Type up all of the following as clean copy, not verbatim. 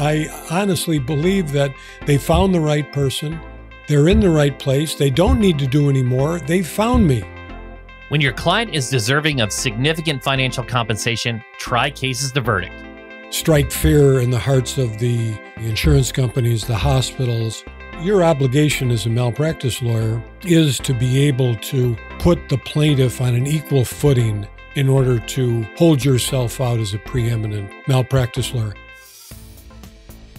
I honestly believe that they found the right person. They're in the right place. They don't need to do any more. They found me. When your client is deserving of significant financial compensation, try Cases the Verdict. Strike fear in the hearts of the insurance companies, the hospitals. Your obligation as a malpractice lawyer is to be able to put the plaintiff on an equal footing in order to hold yourself out as a preeminent malpractice lawyer.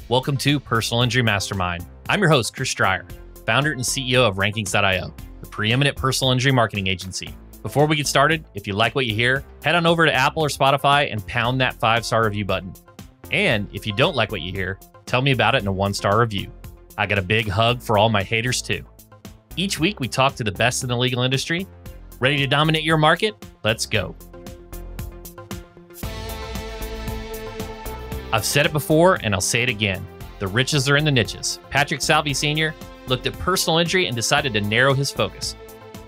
Welcome to Personal Injury Mastermind. I'm your host, Chris Stryer, founder and CEO of Rankings.io, the preeminent personal injury marketing agency. Before we get started, if you like what you hear, head on over to Apple or Spotify and pound that 5-star review button. And if you don't like what you hear, tell me about it in a 1-star review. I got a big hug for all my haters too. Each week we talk to the best in the legal industry. Ready to dominate your market? Let's go. I've said it before and I'll say it again. The riches are in the niches. Patrick Salvi Sr. looked at personal injury and decided to narrow his focus.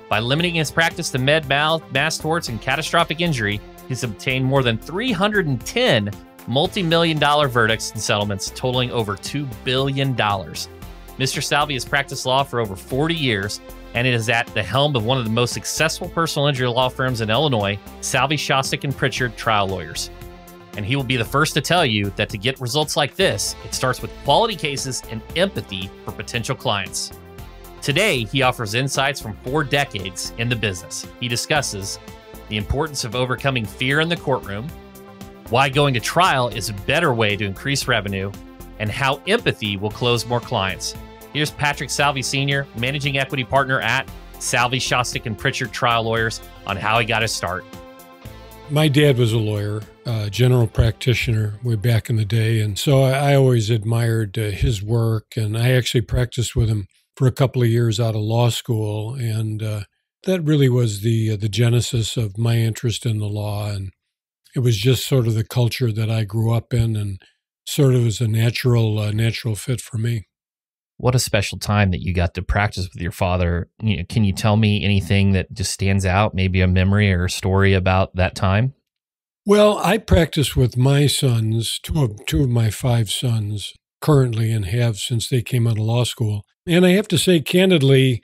By limiting his practice to med mal, mass torts, and catastrophic injury, he's obtained more than 310 multi-million-dollar verdicts and settlements totaling over $2 billion. Mr. Salvi has practiced law for over 40 years and is at the helm of one of the most successful personal injury law firms in Illinois, Salvi, Schostok, and Pritchard Trial Lawyers. And he will be the first to tell you that to get results like this, it starts with quality cases and empathy for potential clients. Today, he offers insights from 4 decades in the business. He discusses the importance of overcoming fear in the courtroom, why going to trial is a better way to increase revenue, and how empathy will close more clients. Here's Patrick Salvi Sr., Managing Equity Partner at Salvi, Schostok, and Pritchard Trial Lawyers, on how he got his start. My dad was a lawyer, general practitioner way back in the day, and so I always admired his work, and I actually practiced with him for a couple of years out of law school, and that really was the genesis of my interest in the law, and it was just sort of the culture that I grew up in, and sort of was a natural fit for me. What a special time that you got to practice with your father. Can you tell me anything that just stands out, maybe a memory or a story about that time? Well, I practice with my sons, two of my 5 sons currently, and have since they came out of law school. And I have to say, candidly,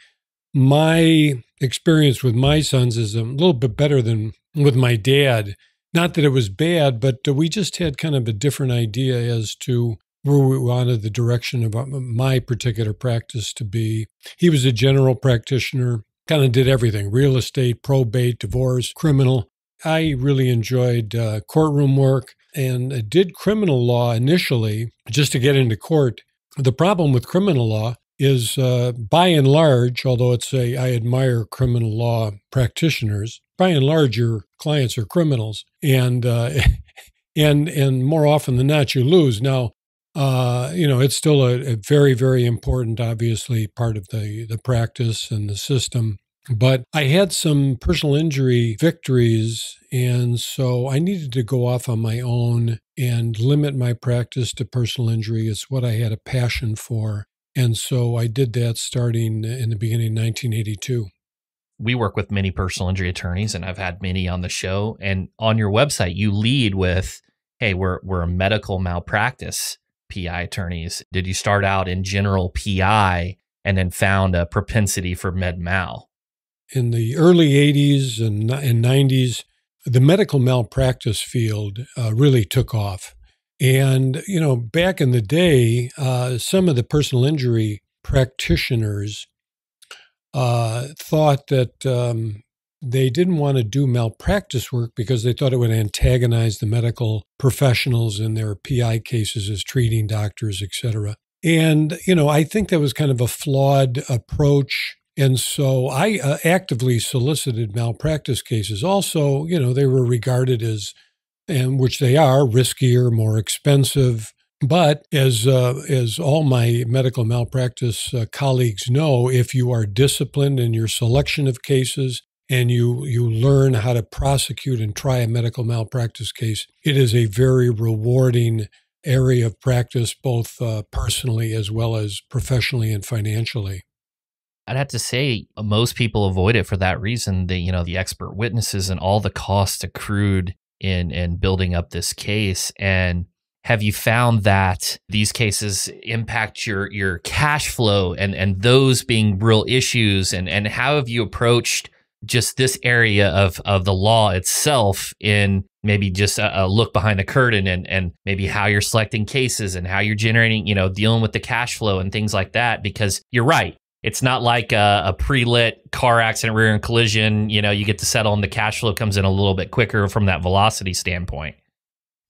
my experience with my sons is a little bit better than with my dad. Not that it was bad, but we just had kind of a different idea as to where we wanted the direction of my particular practice to be. He was a general practitioner, kind of did everything: real estate, probate, divorce, criminal. I really enjoyed courtroom work and did criminal law initially just to get into court. The problem with criminal law is, by and large, although I admire criminal law practitioners, by and large, your clients are criminals, and more often than not, you lose. Now, it's still a very, very important, obviously, part of the practice and the system. But I had some personal injury victories, and so I needed to go off on my own and limit my practice to personal injury. It's what I had a passion for. And so I did that starting in the beginning of 1982. We work with many personal injury attorneys, and I've had many on the show. And on your website, you lead with, hey, we're a medical malpractice PI attorneys. Did you start out in general PI and then found a propensity for med mal? In the early 80s and 90s, the medical malpractice field really took off. And, back in the day, some of the personal injury practitioners thought that they didn't want to do malpractice work because they thought it would antagonize the medical professionals in their PI cases as treating doctors, et cetera. And, I think that was kind of a flawed approach. And so I actively solicited malpractice cases. Also, they were regarded as, and which they are, riskier, more expensive. But as all my medical malpractice colleagues know, if you are disciplined in your selection of cases and you learn how to prosecute and try a medical malpractice case, it is a very rewarding area of practice, both personally as well as professionally and financially. I'd have to say most people avoid it for that reason. The expert witnesses and all the costs accrued in building up this case. And have you found that these cases impact your cash flow and those being real issues? And how have you approached just this area of the law itself in maybe just a look behind the curtain and maybe how you're selecting cases and how you're generating, dealing with the cash flow and things like that? Because you're right. It's not like a pre-lit car accident, rear end collision. You get to settle and the cash flow comes in a little bit quicker from that velocity standpoint.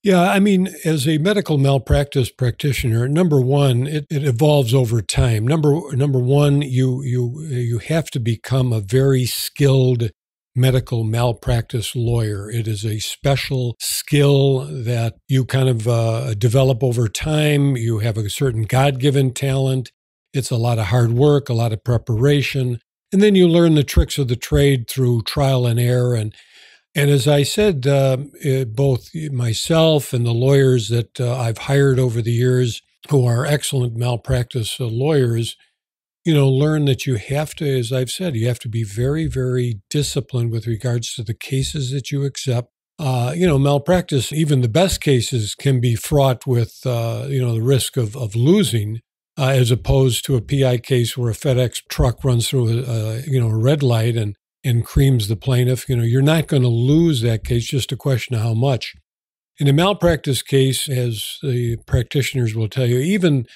Yeah, I mean, as a medical malpractice practitioner, number one, it evolves over time. Number one, you have to become a very skilled medical malpractice lawyer. It is a special skill that you kind of develop over time. You have a certain God-given talent. It's a lot of hard work, a lot of preparation, and then you learn the tricks of the trade through trial and error. And as I said, both myself and the lawyers that I've hired over the years who are excellent malpractice lawyers, learn that you have to, as I've said, you have to be very, very disciplined with regards to the cases that you accept. Malpractice, even the best cases can be fraught with, the risk of losing, as opposed to a PI case where a FedEx truck runs through a red light and creams the plaintiff. You're not going to lose that case, just a question of how much. In a malpractice case, as the practitioners will tell you, even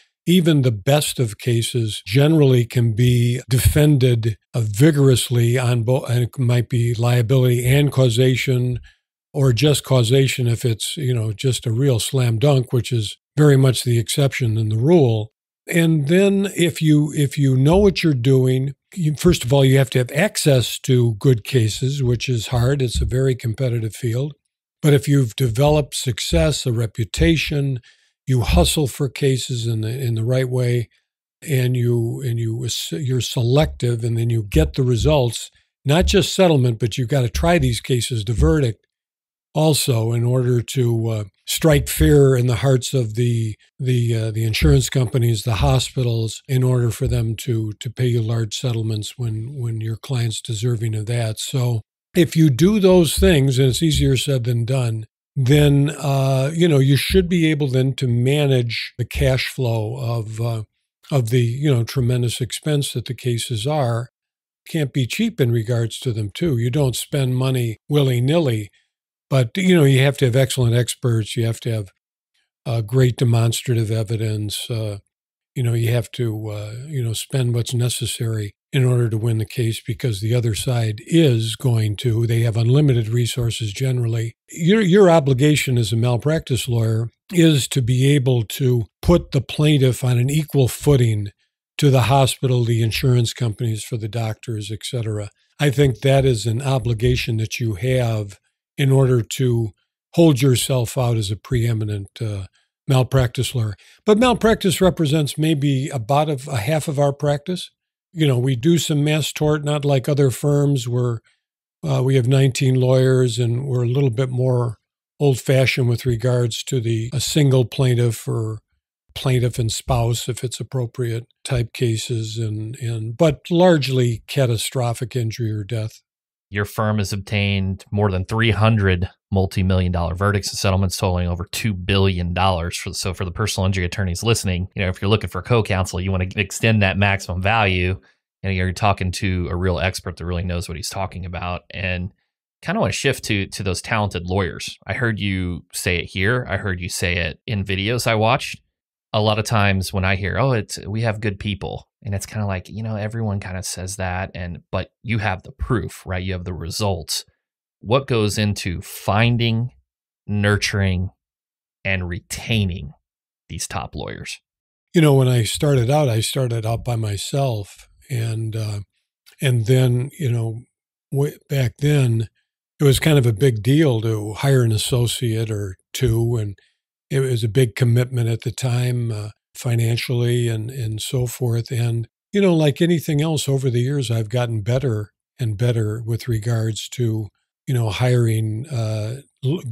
the best of cases generally can be defended vigorously on both, and it might be liability and causation, or just causation if it's, just a real slam dunk, which is very much the exception than the rule. And then if you know what you're doing, first of all, you have to have access to good cases, which is hard. It's a very competitive field. But if you've developed success, a reputation, you hustle for cases in the right way, and you're selective, and then you get the results, not just settlement, but you've got to try these cases to verdict also in order to strike fear in the hearts of the insurance companies, the hospitals, in order for them to pay you large settlements when your client's deserving of that. So if you do those things, and it's easier said than done, then you should be able then to manage the cash flow of the tremendous expense that the cases are. Can't be cheap in regards to them too. You don't spend money willy-nilly. But, you have to have excellent experts. You have to have great demonstrative evidence. You have to, spend what's necessary in order to win the case, because the other side they have unlimited resources generally. Your obligation as a malpractice lawyer is to be able to put the plaintiff on an equal footing to the hospital, the insurance companies, for the doctors, et cetera. I think that is an obligation that you have in order to hold yourself out as a preeminent malpractice lawyer. But malpractice represents maybe about a half of our practice. We do some mass tort, not like other firms where we have 19 lawyers and we're a little bit more old-fashioned with regards to a single plaintiff or plaintiff and spouse, if it's appropriate, type cases, but largely catastrophic injury or death. Your firm has obtained more than 300 multi-million-dollar verdicts and settlements totaling over $2 billion. So for the personal injury attorneys listening, if you're looking for co-counsel, you want to extend that maximum value, and you're talking to a real expert that really knows what he's talking about. And kind of want to shift to those talented lawyers. I heard you say it here. I heard you say it in videos I watched. A lot of times when I hear, we have good people, and it's kind of like, everyone kind of says that, but you have the proof, right? You have the results. What goes into finding, nurturing, and retaining these top lawyers? When I started out by myself, and then, back then it was kind of a big deal to hire an associate or two, and it was a big commitment at the time, financially and so forth. And, like anything else over the years, I've gotten better and better with regards to, hiring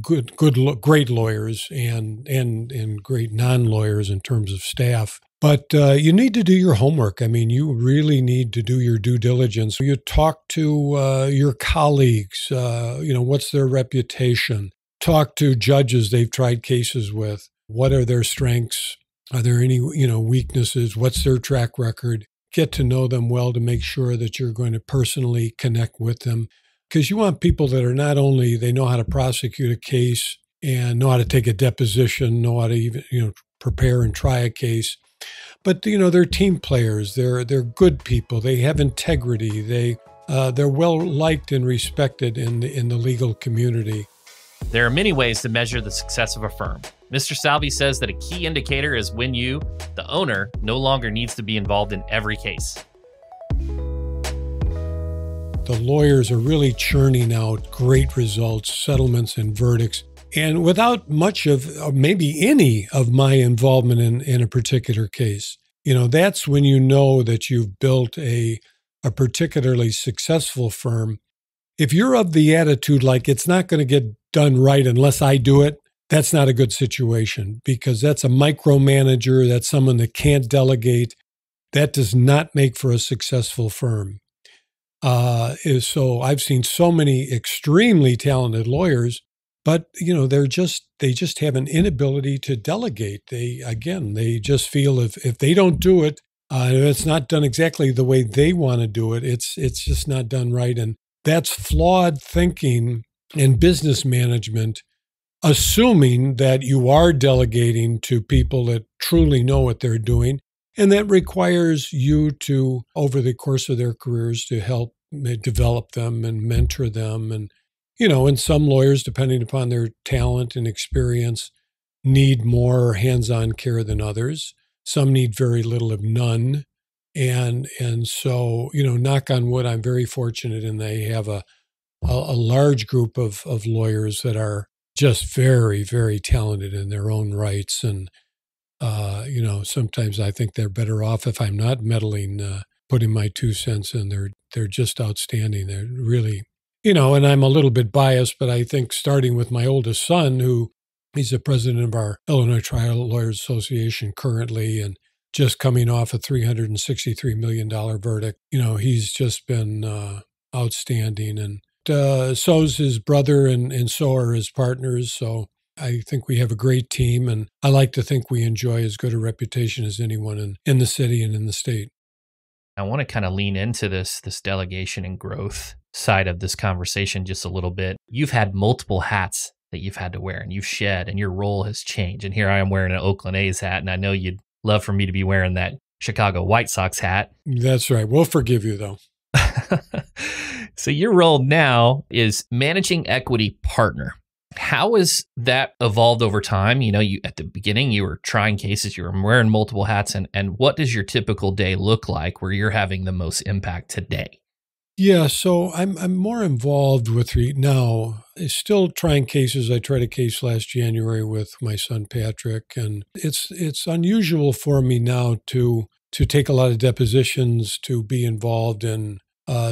great lawyers and great non-lawyers in terms of staff. But you need to do your homework. I mean, you really need to do your due diligence. You talk to your colleagues, what's their reputation? Talk to judges they've tried cases with. What are their strengths? Are there any, weaknesses? What's their track record? Get to know them well to make sure that you're going to personally connect with them. Because you want people that are not only, they know how to prosecute a case and know how to take a deposition, know how to even, prepare and try a case, but, they're team players. They're good people. They have integrity. They're well liked and respected in the legal community. There are many ways to measure the success of a firm. Mr. Salvi says that a key indicator is when you, the owner, no longer needs to be involved in every case. The lawyers are really churning out great results, settlements, and verdicts, and without much of, or maybe any of my involvement in a particular case. That's when you know that you've built a particularly successful firm. If you're of the attitude like it's not going to get done right unless I do it, that's not a good situation, because that's a micromanager. That's someone that can't delegate. That does not make for a successful firm. So I've seen so many extremely talented lawyers, but they just have an inability to delegate. They just feel if they don't do it, if it's not done exactly the way they want to do it, it's just not done right. And that's flawed thinking and business management, assuming that you are delegating to people that truly know what they're doing. And that requires you to, over the course of their careers, to help develop them and mentor them. And some lawyers, depending upon their talent and experience, need more hands-on care than others. Some need very little of none. And so, knock on wood, I'm very fortunate in they have a large group of lawyers that are just very, very talented in their own rights. And, sometimes I think they're better off if I'm not meddling, putting my 2 cents in. They're just outstanding. They're really, and I'm a little bit biased, but I think starting with my oldest son, he's the president of our Illinois Trial Lawyers Association currently, and just coming off a $363 million verdict. He's just been outstanding. And so's his brother, and so are his partners. So I think we have a great team, and I like to think we enjoy as good a reputation as anyone in the city and in the state. I want to kind of lean into this delegation and growth side of this conversation just a little bit. You've had multiple hats that you've had to wear, and you've shed, and your role has changed. And here I am wearing an Oakland A's hat, and I know you'd love for me to be wearing that Chicago White Sox hat. That's right. We'll forgive you, though. So your role now is managing equity partner. How has that evolved over time? You at the beginning, you were trying cases, you were wearing multiple hats, and what does your typical day look like where you're having the most impact today? Yeah, so I'm more involved with now. Still trying cases. I tried a case last January with my son Patrick, and it's unusual for me now to take a lot of depositions, to be involved in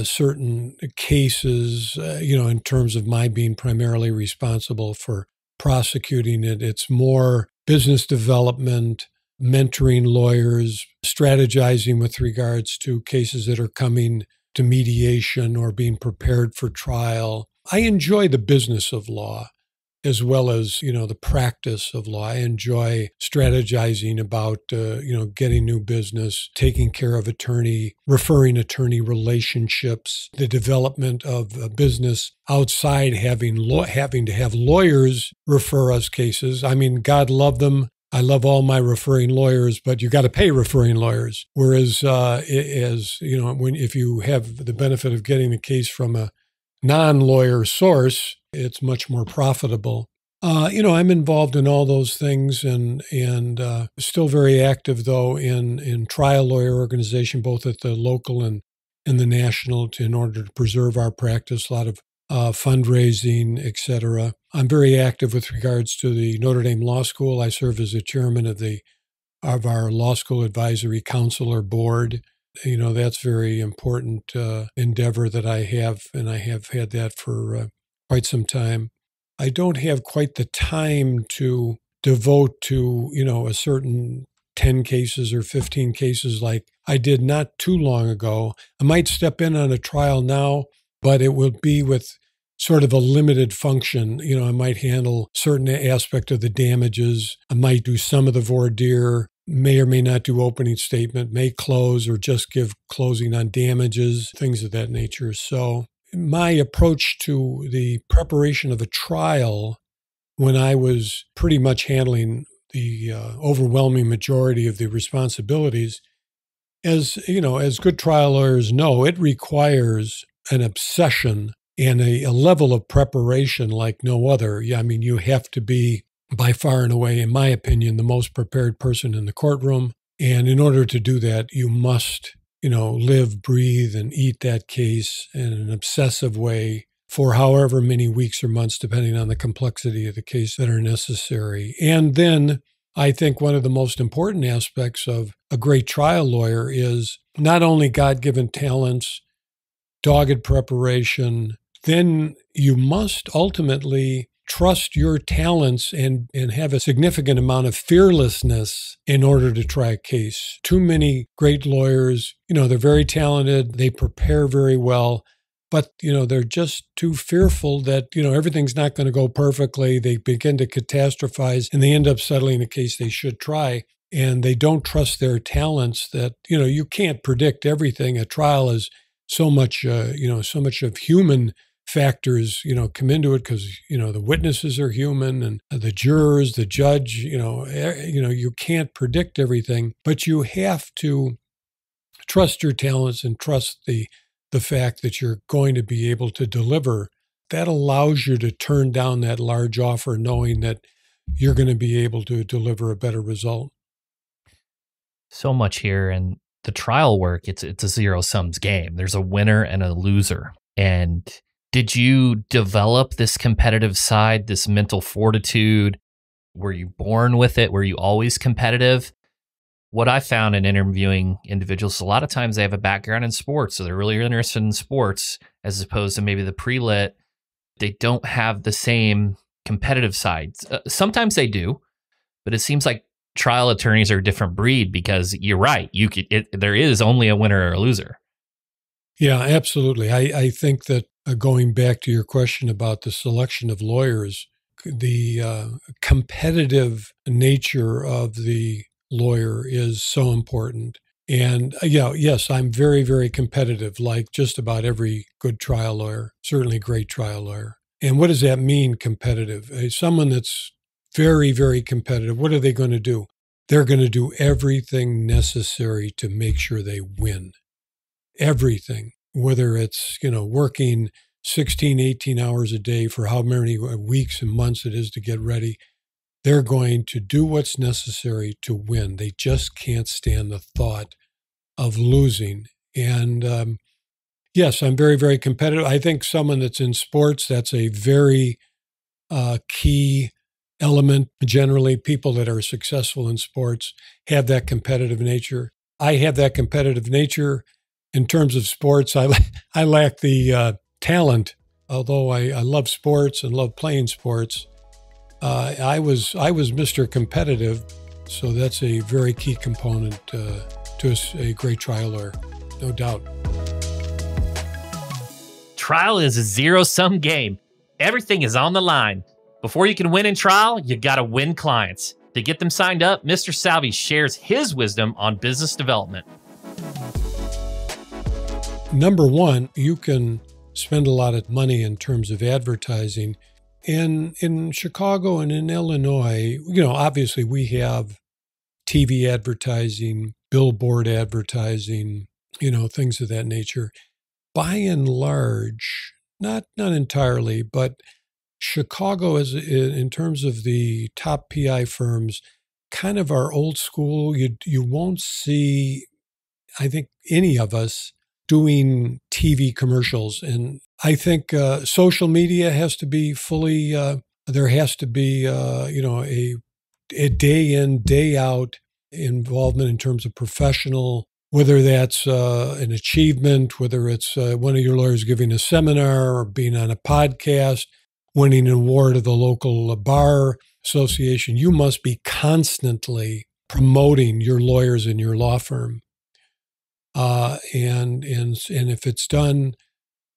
certain cases, in terms of my being primarily responsible for prosecuting it. It's more business development, mentoring lawyers, strategizing with regards to cases that are coming to mediation or being prepared for trial. I enjoy the business of law as well as, the practice of law. I enjoy strategizing about, getting new business, taking care of referring attorney relationships, the development of a business outside having to have lawyers refer us cases. I mean, God love them. I love all my referring lawyers, but you got to pay referring lawyers. Whereas, if you have the benefit of getting a case from a non-lawyer source, it's much more profitable. I'm involved in all those things, and still very active though in trial lawyer organization, both at the local and in the national, in order to preserve our practice. A lot of fundraising, et cetera. I'm very active with regards to the Notre Dame Law School. I serve as the chairman of our Law School Advisory Council or board. That's very important endeavor that I have, and I have had that for quite some time. I don't have quite the time to devote to, a certain 10 cases or 15 cases like I did not too long ago. I might step in on a trial now, but it will be with sort of a limited function. You know, I might handle certain aspect of the damages. I might do some of the voir dire, may or may not do opening statement, may close or just give closing on damages, things of that nature. So my approach to the preparation of a trial, when I was pretty much handling the overwhelming majority of the responsibilities, as you know, as good trial lawyers know, it requires an obsession and a level of preparation like no other. Yeah, I mean, you have to be by far and away, in my opinion, the most prepared person in the courtroom. And in order to do that, you must, you know, live, breathe, and eat that case in an obsessive way for however many weeks or months, depending on the complexity of the case, that are necessary. And then I think one of the most important aspects of a great trial lawyer is not only God-given talents, dogged preparation, then you must ultimately trust your talents and have a significant amount of fearlessness in order to try a case. Too many great lawyers, you know, they're very talented, they prepare very well, but, you know, they're just too fearful that, you know, everything's not going to go perfectly. They begin to catastrophize and they end up settling a case they should try. And they don't trust their talents that, you know, you can't predict everything. A trial is so much, so much of human factors, you know, come into it because, you know, the witnesses are human and the jurors, the judge, you can't predict everything, but you have to trust your talents and trust the fact that you're going to be able to deliver. That allows you to turn down that large offer knowing that you're going to be able to deliver a better result. So much here. And the trial work, it's a zero-sums game. There's a winner and a loser. And did you develop this competitive side, this mental fortitude? Were you born with it? Were you always competitive? What I found in interviewing individuals, a lot of times they have a background in sports, so they're really interested in sports, as opposed to maybe the pre-lit. They don't have the same competitive side. Sometimes they do, but it seems like trial attorneys are a different breed because you're right. There is only a winner or a loser. Yeah, absolutely. I think that going back to your question about the selection of lawyers, the competitive nature of the lawyer is so important. And yes, I'm very, very competitive, like just about every good trial lawyer, certainly great trial lawyer. And what does that mean, competitive? Someone that's very, very competitive, what are they going to do? They're going to do everything necessary to make sure they win. Everything, whether it's, working 16, 18 hours a day for how many weeks and months it is to get ready. They're going to do what's necessary to win. They just can't stand the thought of losing. And yes, I'm very, very competitive. I think someone that's in sports, that's a very key element. Generally, people that are successful in sports have that competitive nature. I have that competitive nature. In terms of sports, I lack the talent. Although I love sports and love playing sports, I was Mr. Competitive, so that's a very key component to a great trial lawyer, no doubt. Trial is a zero-sum game. Everything is on the line. Before you can win in trial, you got to win clients. To get them signed up, Mr. Salvi shares his wisdom on business development. Number one, you can spend a lot of money in terms of advertising. And in Chicago and in Illinois, obviously we have TV advertising, billboard advertising, things of that nature. By and large, not entirely, but Chicago is, in terms of the top PI firms, kind of our old school. You won't see, I think, any of us doing TV commercials. And I think social media has to be fully, there has to be, a day in, day out involvement in terms of professional, whether that's an achievement, whether it's one of your lawyers giving a seminar or being on a podcast, winning an award of the local bar association. You must be constantly promoting your lawyers in your law firm. And if it's done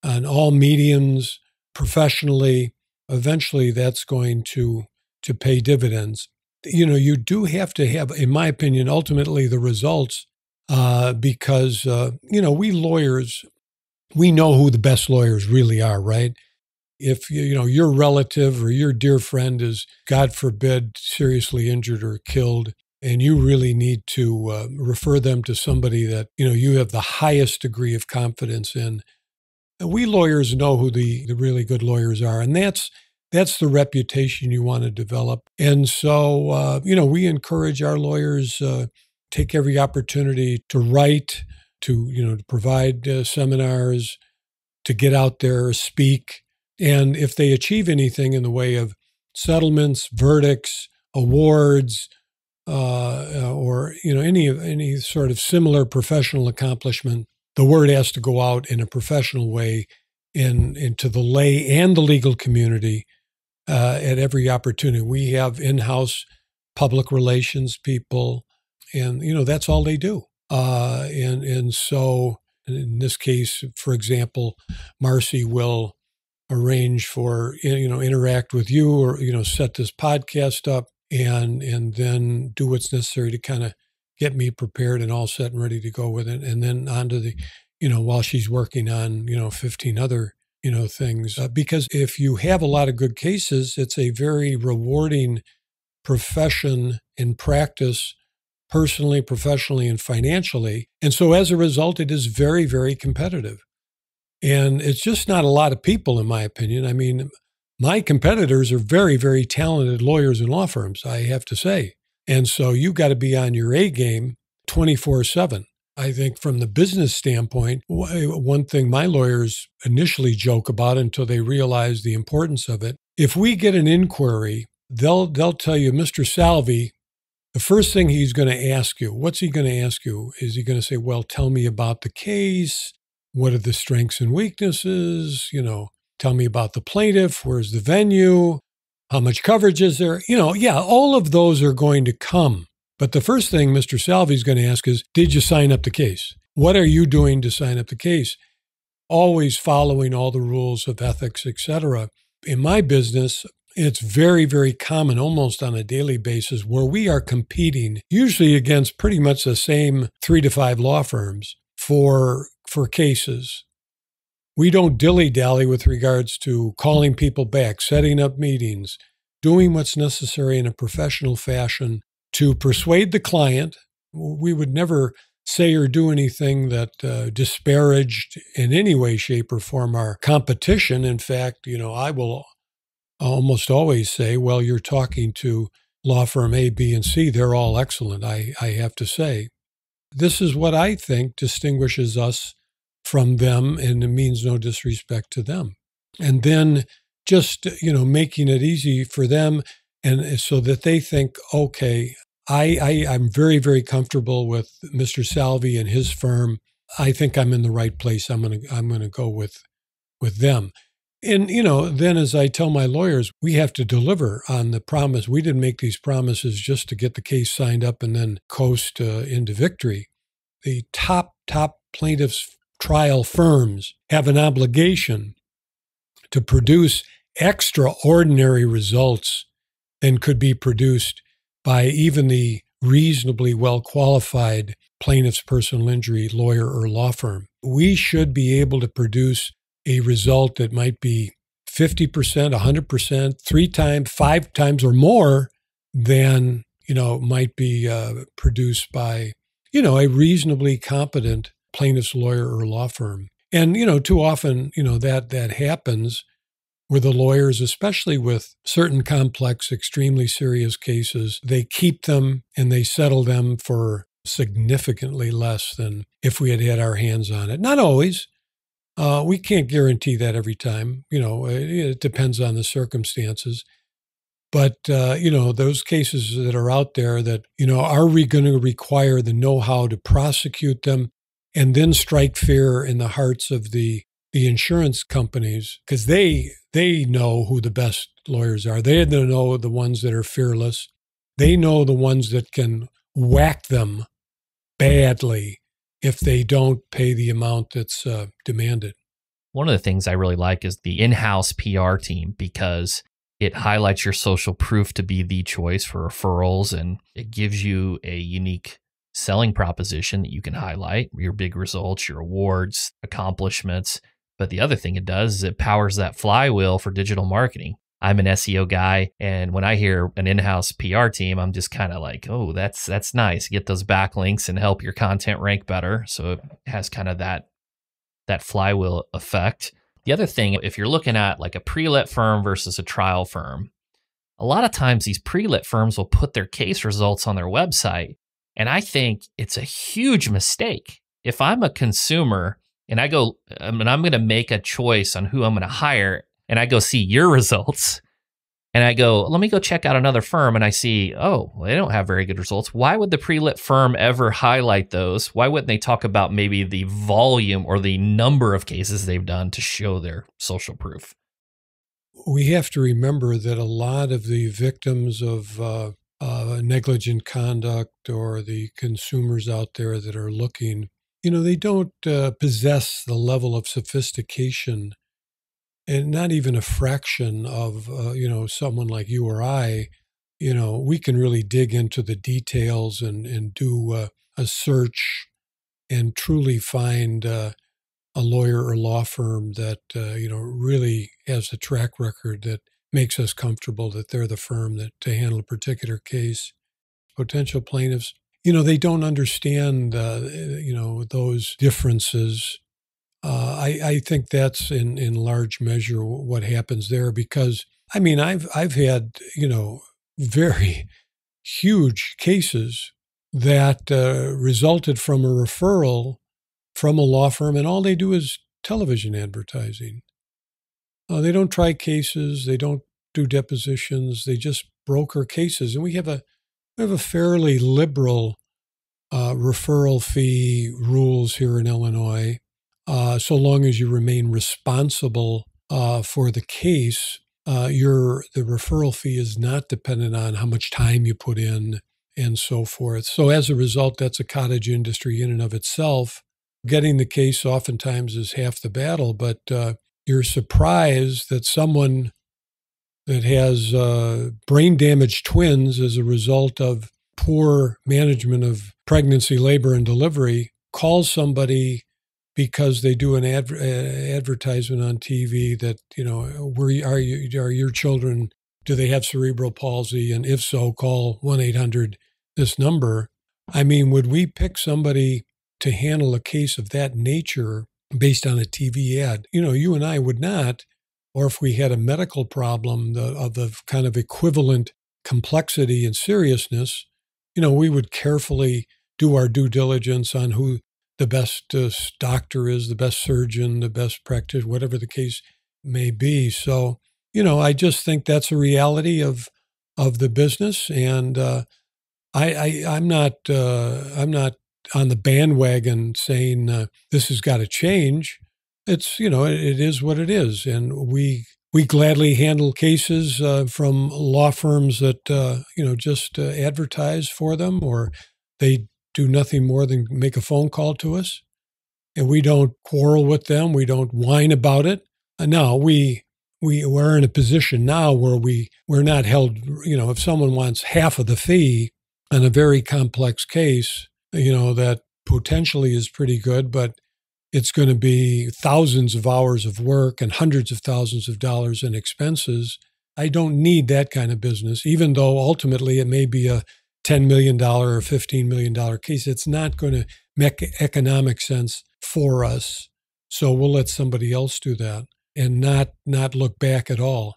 on all mediums, professionally, eventually that's going to pay dividends. You do have to have, in my opinion, ultimately the results, because, we lawyers, we know who the best lawyers really are, right? If your relative or your dear friend is, God forbid, seriously injured or killed, and you really need to refer them to somebody that you have the highest degree of confidence in, we lawyers know who the really good lawyers are, and that's the reputation you want to develop. And so, we encourage our lawyers take every opportunity to write, to provide seminars, to get out there, speak. And if they achieve anything in the way of settlements, verdicts, awards, or any sort of similar professional accomplishment, the word has to go out in a professional way into the lay and the legal community at every opportunity. We have in-house public relations people, and that's all they do. And so in this case, for example, Marcy will arrange for interact with you, or set this podcast up, and then do what's necessary to kind of get me prepared and all set and ready to go with it. And then on to the, while she's working on, 15 other, things. Because if you have a lot of good cases, it's a very rewarding profession and practice, personally, professionally, and financially. And so as a result, it is very, very competitive. And it's just not a lot of people, in my opinion. I mean, my competitors are very, very talented lawyers and law firms, I have to say. And so you've got to be on your A game 24/7. I think from the business standpoint, one thing my lawyers initially joke about until they realize the importance of it, if we get an inquiry, they'll tell you, Mr. Salvi, the first thing he's going to ask you, what's he going to ask you? Is he going to say, well, tell me about the case? What are the strengths and weaknesses? Tell me about the plaintiff. Where's the venue? How much coverage is there? All of those are going to come. But the first thing Mr. Salvi is going to ask is, did you sign up the case? What are you doing to sign up the case? Always following all the rules of ethics, etc. In my business, it's very, very common, almost on a daily basis, where we are competing, usually against pretty much the same 3 to 5 law firms for cases. We don't dilly-dally with regards to calling people back, setting up meetings, doing what's necessary in a professional fashion to persuade the client. We would never say or do anything that disparaged in any way, shape, or form our competition. In fact, I will almost always say, well, you're talking to law firm A, B, and C. They're all excellent, I have to say. This is what I think distinguishes us from them, and it means no disrespect to them. And then just, making it easy for them, and so that they think, okay, I'm very, very comfortable with Mr. Salvi and his firm. I think I'm in the right place. I'm gonna go with them. And, then as I tell my lawyers, we have to deliver on the promise. We didn't make these promises just to get the case signed up and then coast into victory. The top plaintiffs' trial firms have an obligation to produce extraordinary results than could be produced by even the reasonably well-qualified plaintiff's personal injury lawyer or law firm. We should be able to produce a result that might be 50%, 100%, 3 times, 5 times or more than, might be produced by, a reasonably competent plaintiff's lawyer or law firm. And, too often, that happens where the lawyers, especially with certain complex, extremely serious cases, they keep them and they settle them for significantly less than if we had had our hands on it. Not always. We can't guarantee that every time. It depends on the circumstances. But, those cases that are out there that, are we going to require the know-how to prosecute them and then strike fear in the hearts of the insurance companies? Because they know who the best lawyers are. They know the ones that are fearless. They know the ones that can whack them badly if they don't pay the amount that's demanded. One of the things I really like is the in-house PR team, because it highlights your social proof to be the choice for referrals, and it gives you a unique selling proposition that you can highlight, your big results, your awards, accomplishments. But the other thing it does is it powers that flywheel for digital marketing. I'm an SEO guy, and when I hear an in-house PR team, I'm just kind of like, oh, that's nice. Get those backlinks and help your content rank better. So it has kind of that flywheel effect. The other thing, if you're looking at like a pre-lit firm versus a trial firm, a lot of times these pre-lit firms will put their case results on their website. And I think it's a huge mistake. If I'm a consumer and I go, and I'm going to make a choice on who I'm going to hire, and I go see your results, and I go, let me go check out another firm, and I see, oh, well, they don't have very good results. Why would the pre-lit firm ever highlight those? Why wouldn't they talk about maybe the volume or the number of cases they've done to show their social proof? We have to remember that a lot of the victims of negligent conduct, or the consumers out there that are looking, they don't possess the level of sophistication, and not even a fraction of, someone like you or I. We can really dig into the details and do a search and truly find a lawyer or law firm that, really has a track record that makes us comfortable that they're the firm that to handle a particular case. Potential plaintiffs, they don't understand, those differences. I think that's in large measure what happens there, because I've had very huge cases that resulted from a referral from a law firm, and all they do is television advertising. They don't try cases, they don't do depositions, they just broker cases, and we have a fairly liberal referral fee rules here in Illinois. So long as you remain responsible for the case, the referral fee is not dependent on how much time you put in and so forth. So as a result, that's a cottage industry in and of itself. Getting the case oftentimes is half the battle, but you're surprised that someone that has brain damaged twins as a result of poor management of pregnancy, labor, and delivery calls somebody because they do an advertisement on TV that, are your children, do they have cerebral palsy? And if so, call 1-800 this number. Would we pick somebody to handle a case of that nature based on a TV ad? You and I would not. Or if we had a medical problem of the kind of equivalent complexity and seriousness, we would carefully do our due diligence on who the best doctor is, the best surgeon, the best practitioner, whatever the case may be. So, I just think that's a reality of the business, and I'm not on the bandwagon saying this has got to change. It's it is what it is, and we gladly handle cases from law firms that just advertise for them, or they do nothing more than make a phone call to us, and we don't quarrel with them. We don't whine about it. No, we're in a position now where we're not held. If someone wants half of the fee on a very complex case, that potentially is pretty good, but it's going to be thousands of hours of work and hundreds of thousands of dollars in expenses. I don't need that kind of business, even though ultimately it may be a $10 million or $15 million case. It's not going to make economic sense for us. So we'll let somebody else do that and not look back at all.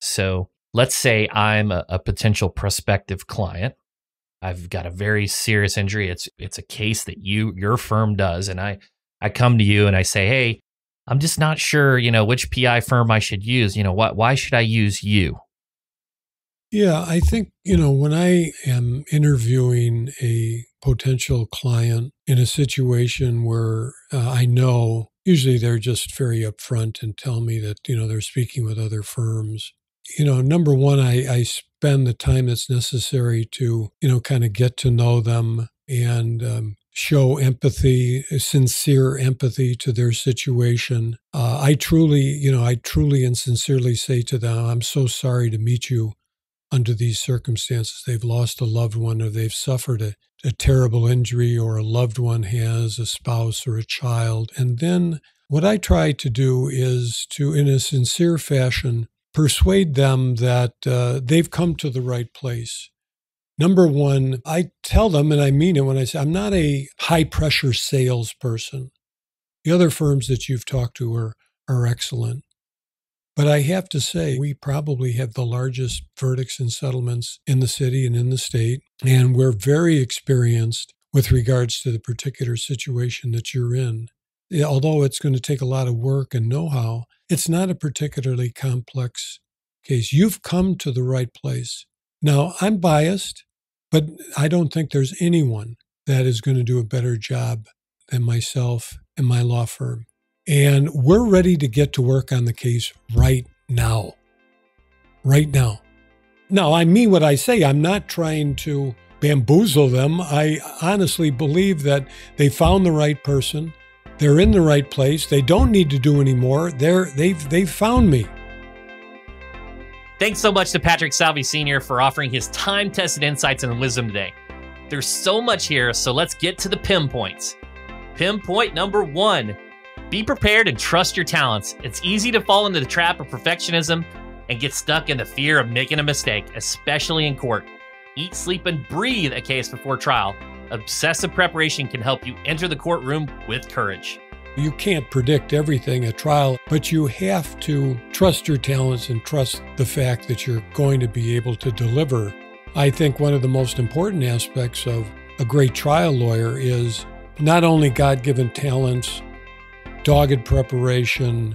So let's say I'm a potential prospective client. I've got a very serious injury. It's a case that your firm does. And I come to you and I say, hey, I'm just not sure, which PI firm I should use. Why should I use you? Yeah, I think, when I am interviewing a potential client in a situation where I know, usually they're just very upfront and tell me that, they're speaking with other firms. Number one, I spend the time that's necessary to, kind of get to know them and show empathy, sincere empathy to their situation. I truly and sincerely say to them, I'm so sorry to meet you under these circumstances. They've lost a loved one, or they've suffered a terrible injury, or a loved one has, a spouse or a child. And then what I try to do is to, in a sincere fashion, persuade them that they've come to the right place. Number one, I tell them, and I mean it when I say, I'm not a high-pressure salesperson. The other firms that you've talked to are excellent. But I have to say, we probably have the largest verdicts and settlements in the city and in the state, and we're very experienced with regards to the particular situation that you're in. Although it's going to take a lot of work and know-how, it's not a particularly complex case. You've come to the right place. Now, I'm biased, but I don't think there's anyone that is going to do a better job than myself and my law firm. And we're ready to get to work on the case right now. Right now. Now, I mean what I say. I'm not trying to bamboozle them. I honestly believe that they found the right person. They're in the right place. They don't need to do any more. They've found me. Thanks so much to Patrick Salvi Sr. for offering his time-tested insights and wisdom today. There's so much here, so let's get to the pinpoints. Pinpoint number 1. Be prepared and trust your talents. It's easy to fall into the trap of perfectionism and get stuck in the fear of making a mistake, especially in court. Eat, sleep, and breathe a case before trial. Obsessive preparation can help you enter the courtroom with courage. You can't predict everything at trial, but you have to trust your talents and trust the fact that you're going to be able to deliver. I think one of the most important aspects of a great trial lawyer is not only God-given talents, dogged preparation,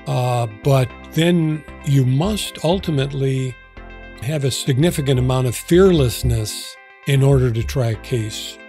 but then you must ultimately have a significant amount of fearlessness in order to try a case.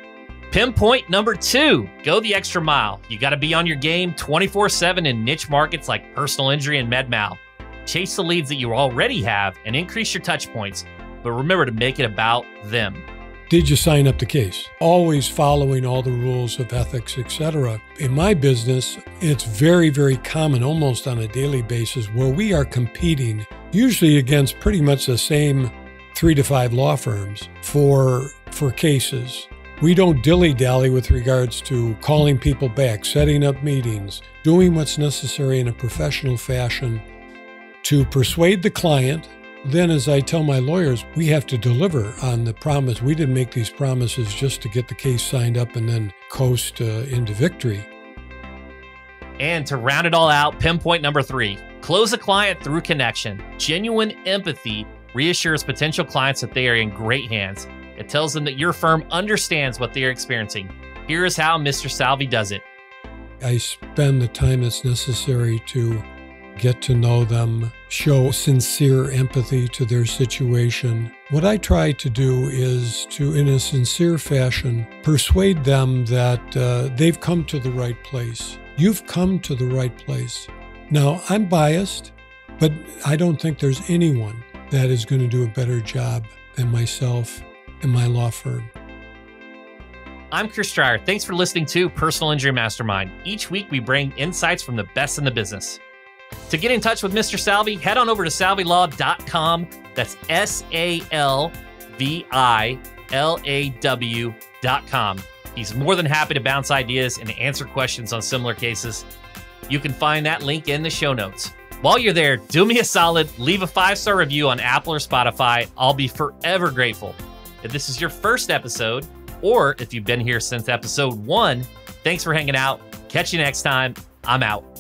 Pinpoint number 2, go the extra mile. You got to be on your game 24/7 in niche markets like personal injury and med mal. Chase the leads that you already have and increase your touch points, but remember to make it about them. Did you sign up the case? Always following all the rules of ethics, etc. In my business, it's very, very common, almost on a daily basis, where we are competing, usually against pretty much the same 3 to 5 law firms for cases. We don't dilly-dally with regards to calling people back, setting up meetings, doing what's necessary in a professional fashion to persuade the client. Then, as I tell my lawyers, we have to deliver on the promise. We didn't make these promises just to get the case signed up and then coast into victory. And to round it all out, pinpoint number 3, close a client through connection. Genuine empathy reassures potential clients that they are in great hands. It tells them that your firm understands what they are experiencing. Here is how Mr. Salvi does it. I spend the time that's necessary to get to know them, show sincere empathy to their situation. What I try to do is to, in a sincere fashion, persuade them that they've come to the right place. You've come to the right place. Now, I'm biased, but I don't think there's anyone that is going to do a better job than myself and my law firm. I'm Chris Stryer. Thanks for listening to Personal Injury Mastermind. Each week, we bring insights from the best in the business. To get in touch with Mr. Salvi, head on over to salvilaw.com. That's SALVILAW.com. He's more than happy to bounce ideas and answer questions on similar cases. You can find that link in the show notes. While you're there, do me a solid, leave a 5-star review on Apple or Spotify. I'll be forever grateful. If this is your first episode, or if you've been here since episode 1, thanks for hanging out. Catch you next time. I'm out.